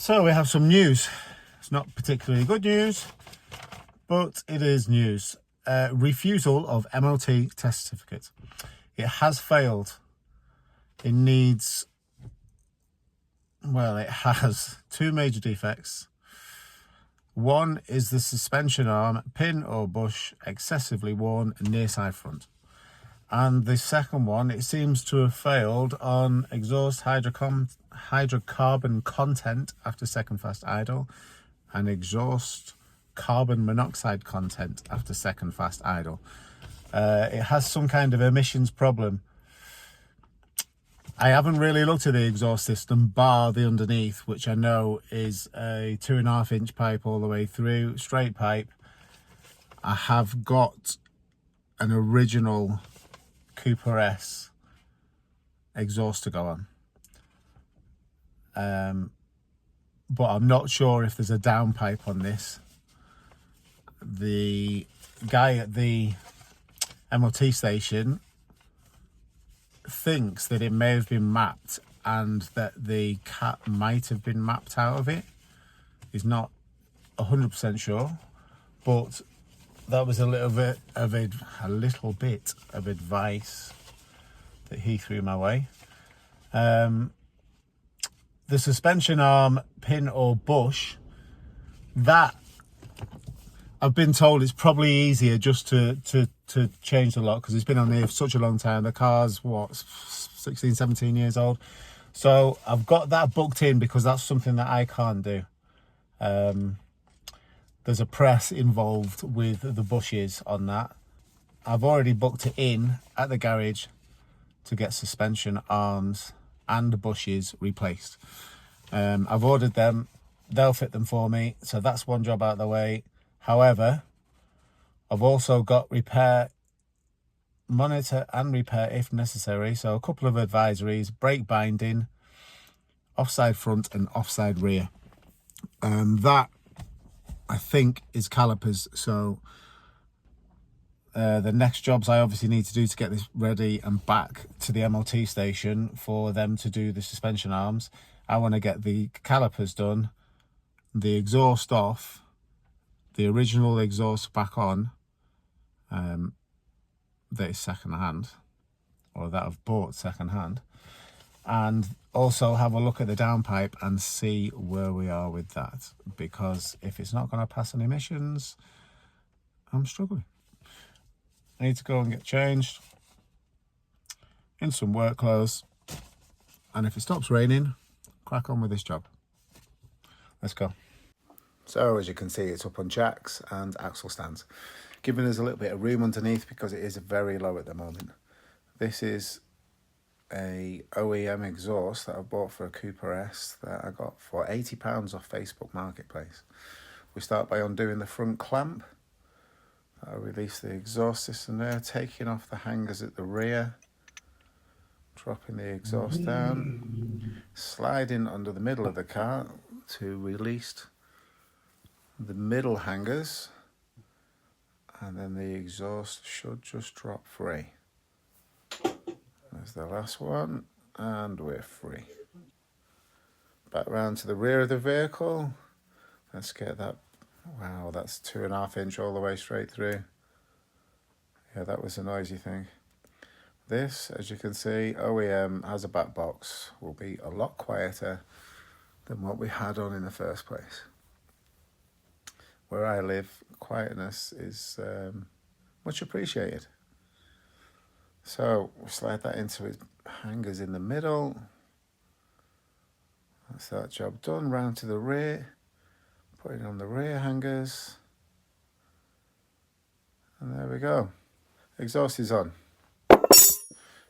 So we have some news. It's not particularly good news, but it is news. Refusal of MOT test certificate. It has failed. It needs, well, it has two major defects. One is the suspension arm, pin or bush, excessively worn near side front. And the second one, it seems to have failed on exhaust hydrocarbon content after second fast idle and exhaust carbon monoxide content after second fast idle. It has some kind of emissions problem. I haven't really looked at the exhaust system, bar the underneath, which I know is a 2.5 inch pipe all the way through, straight pipe. I have got an original Cooper S exhaust to go on. But I'm not sure if there's a downpipe on this. The guy at the MOT station thinks that it may have been mapped and that the cat might have been mapped out of it. He's not 100% sure, but that was a little bit of advice that he threw my way. The suspension arm, pin or bush, that I've been told it's probably easier just to change the lock because it's been on here for such a long time. The car's, what, 16, 17 years old. So I've got that booked in because that's something that I can't do. There's a press involved with the bushes on that. I've already booked it in at the garage to get suspension arms and bushes replaced. I've ordered them. They'll fit them for me. So that's one job out of the way. However, I've also got repair, monitor and repair if necessary. So a couple of advisories, brake binding, offside front and offside rear. That I think is calipers. So the next jobs I obviously need to do to get this ready and back to the MOT station for them to do the suspension arms. I want to get the calipers done, the exhaust off, the original exhaust back on, that is second hand, or that I've bought second hand, and also have a look at the downpipe and see where we are with that, because if it's not going to pass an emissions, I'm struggling. I need to go and get changed in some work clothes, and if it stops raining, crack on with this job. Let's go. So as you can see, it's up on jacks and axle stands, giving us a little bit of room underneath because it is very low at the moment. This is a OEM exhaust that I bought for a Cooper S that I got for £80 off Facebook Marketplace. We start by undoing the front clamp. I'll release the exhaust system there, taking off the hangers at the rear, dropping the exhaust down, sliding under the middle of the car to release the middle hangers, and then the exhaust should just drop free. There's the last one, and we're free. Back round to the rear of the vehicle. Let's get that. Wow, that's 2.5 inch all the way straight through. Yeah, that was a noisy thing. This, as you can see, OEM has a back box, will be a lot quieter than what we had on in the first place. Where I live, quietness is much appreciated. So we'll slide that into its hangers in the middle. That's that job done. Round to the rear, put it on the rear hangers, and there we go. Exhaust is on.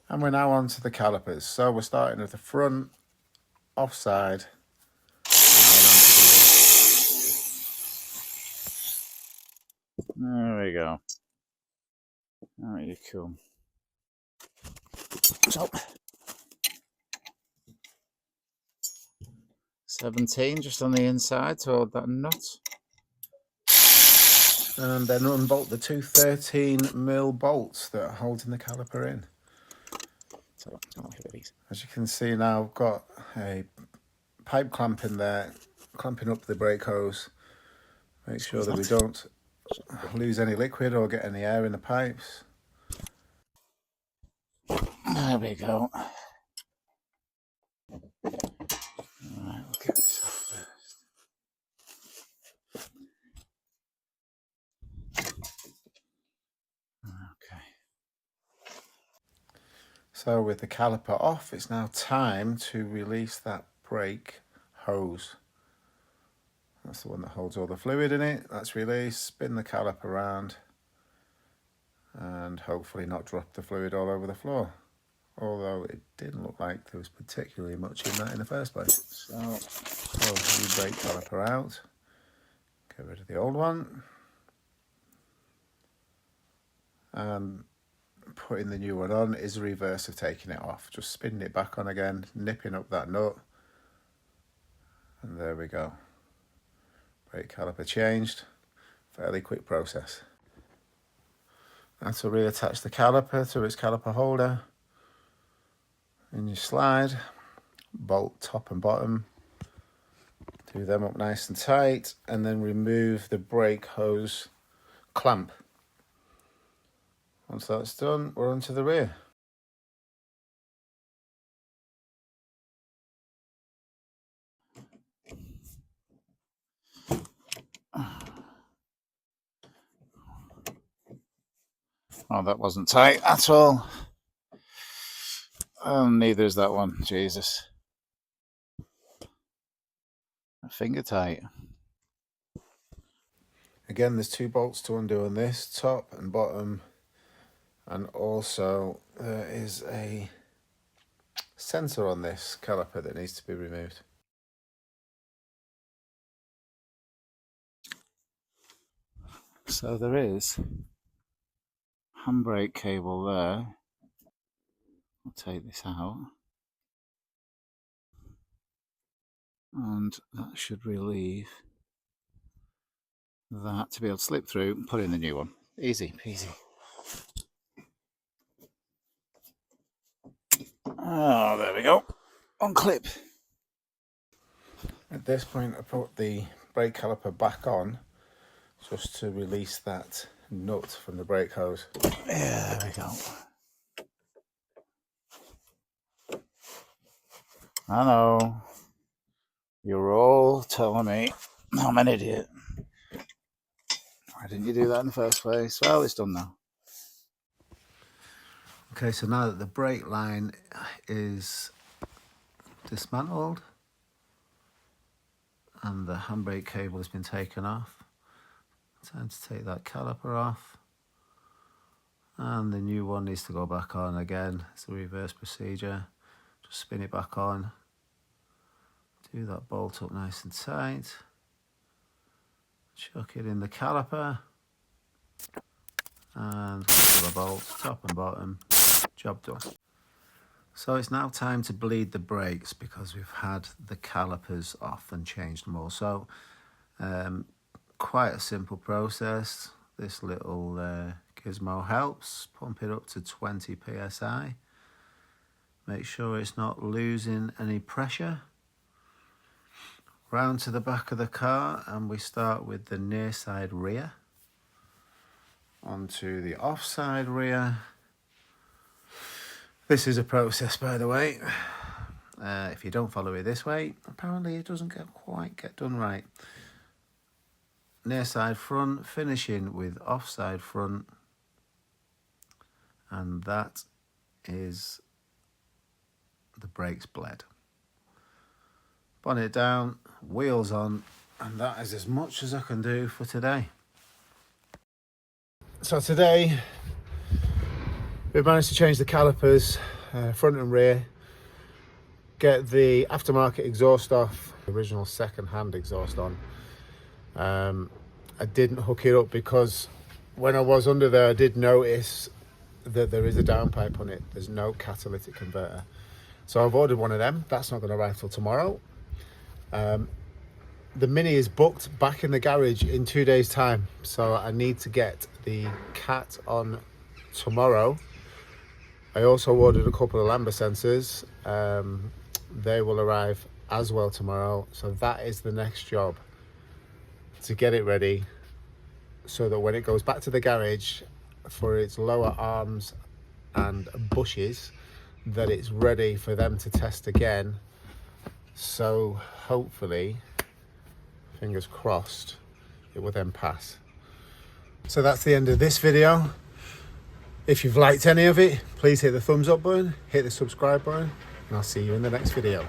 And we're now on to the calipers. So we're starting with the front, offside, there we go. Very cool. So 17 just on the inside to hold that nut. and then unbolt the two 13mm bolts that are holding the caliper in. So as you can see now, I've got a pipe clamp in there clamping up the brake hose. Make sure that we don't lose any liquid or get any air in the pipes. There we go. Alright, we'll get this off first. Okay. So with the caliper off, it's now time to release that brake hose. That's the one that holds all the fluid in it. That's released. Spin the caliper around and hopefully not drop the fluid all over the floor. Although it didn't look like there was particularly much in that in the first place. So pull the brake caliper out. Get rid of the old one. And putting the new one on is the reverse of taking it off. Just spinning it back on again, nipping up that nut. And there we go. Brake caliper changed. Fairly quick process. Now to reattach the caliper to its caliper holder. And you slide, bolt top and bottom. Do them up nice and tight, and then remove the brake hose clamp. Once that's done, we're onto the rear. Oh, that wasn't tight at all. Neither is that one. Jesus. Finger tight. Again, there's 2 bolts to undo on this, top and bottom. And also there is a sensor on this caliper that needs to be removed. So there is handbrake cable there. I'll take this out. And that should relieve that to be able to slip through and put in the new one. Easy peasy. Oh, there we go. Unclip. At this point, I put the brake caliper back on just to release that nut from the brake hose. Yeah, there we go. I know. You're all telling me I'm an idiot. Why didn't you do that in the first place? Well, it's done now. Okay, so now that the brake line is dismantled and the handbrake cable has been taken off, time to take that caliper off, and the new one needs to go back on again. It's a reverse procedure. Just spin it back on, do that bolt up nice and tight, chuck it in the caliper, and a couple of bolts, top and bottom, job done. So it's now time to bleed the brakes because we've had the calipers off and changed them all. So quite a simple process. This little gizmo helps. Pump it up to 20 psi. Make sure it's not losing any pressure. Round to the back of the car, and we start with the near side rear. Onto the offside rear. This is a process, by the way. If you don't follow it this way, apparently it doesn't quite get done right. Near side front, finishing with offside front, and that is the brakes bled. Bonnet down, wheels on, and that is as much as I can do for today. So today we've managed to change the calipers, front and rear, get the aftermarket exhaust off, the original second-hand exhaust on. I didn't hook it up because when I was under there I did notice that there is a downpipe on it. There's no catalytic converter. So I've ordered one of them. That's not going to arrive till tomorrow. The Mini is booked back in the garage in 2 days' time, so I need to get the Cat on tomorrow. I also ordered a couple of lambda sensors. They will arrive as well tomorrow. So that is the next job, to get it ready so that when it goes back to the garage for its lower arms and bushes, that it's ready for them to test again. So hopefully, fingers crossed, it will then pass. So that's the end of this video. If you've liked any of it, please hit the thumbs up button, hit the subscribe button, and I'll see you in the next video.